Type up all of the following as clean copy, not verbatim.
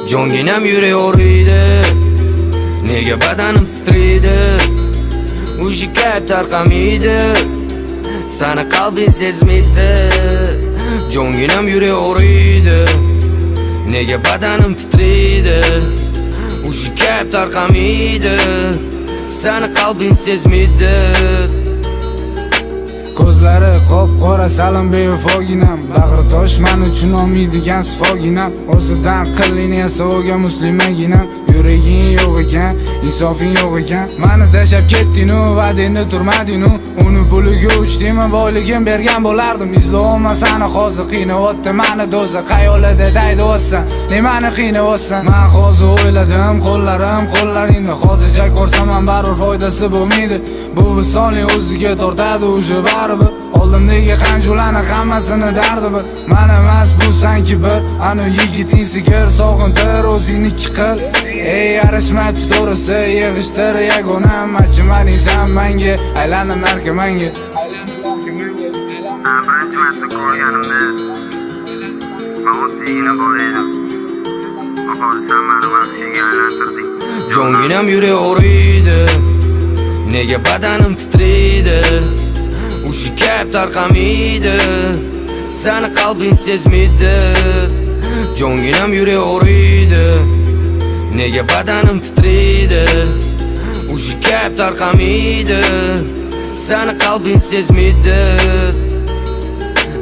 Jonginam yuraverdi, nega badanim titraydi? Ushi kayf tarqamaydi, sani qalbing sezmaydi. Jonginam yuraverdi, nega badanim titraydi? Ushi kayf tarqamaydi, sani qalbing sezmaydi. Ko'zlari qop-qora salom bevafoginam, bag'ri tosh men uchun olmaydigan sifoginam. O'zidan qilini esa o'ga muslimaginam. Yuraging yo'q ekan, insofing yo'q ekan. Meni tashab ketding-u, va'dangni turmading-u. Uni puliga uchdingmi, boyligim bergan bo'lardim. Izlolmasani hozir qiynayapti meni do'zax. Xayolida daydaysan, nimani qiynayapsan? Men hozir o'yladim, qo'llaringni hozircha ko'rsam ham baribir foydasi bo'lmaydi. Bu visolning o'ziga tortadi o'sha baribir. Oldimdagi qanjularni hammasini dardi bir. Men emas bu sanki bir, ana yigiting sigir sog'intir o'zingniki qil. Ey yarashmaydi to'g'risi, yig'ishtir yagonam, achimaning sen menga, aylanib narkomanga. Birinchi marta ko'rganimda men oddiygina bor edim. Hozir sen meni vahshiyga aylantirding. Jonginam yuraverdi, nega badanim titraydi? Ushi kayf tarqamaydi, sani qalbing sezmaydi. Jonginam yuraverdi, nega badanim titraydi? Ushi kayf tarqamaydi, sani qalbing sezmaydi.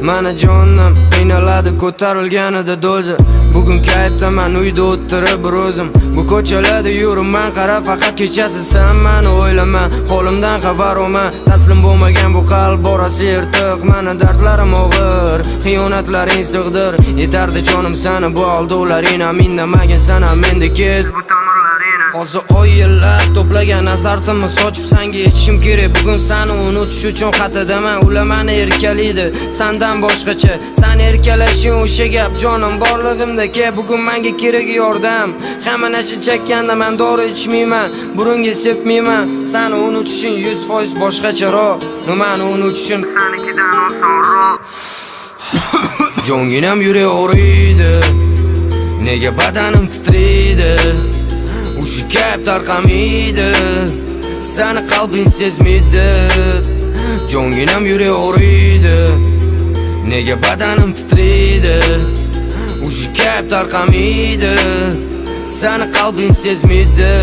Mana jonim qiynaladi ko'tarilganida do'zi. Bugun kayfdaman uyda o'tirib bir o'zim. Bu ko'chalarda yuraman, qara faqat kechasi sen meni o'ylama. Qo'limdan xabar olma, taslim bo'lmagan bu qalb borasi yirtiq. Meni dardlarim og'ir, xiyonatlaring sig'dir. Yetardi jonim seni bu aldo'laring, indamagin sana menda kez Bu tomirlaringni hozir oy yillab to'plagan azartimni sochib senga yetishim kerak. Bugun seni unutish uchun xatadaman, ular meni erkalaydi sendan boshqacha. Sen erkalashing o'sha gap jonim borlig'imda ke. Bugun menga kerak yordam. Hamma nasha chekkanda men dori ichmayman, burunga sepmayman. Seni unutishing 100% boshqacharoq. Nimani unutishim senikidan osonroq. Jonginam yuraverdi, nega badanim titraydi? Ushi kayf tarqamaydi, sani qalbing sezmaydi. Jonginam yuraverdi, nega badanim titraydi? Ushi kayf tarqamaydi, sani qalbing sezmaydi.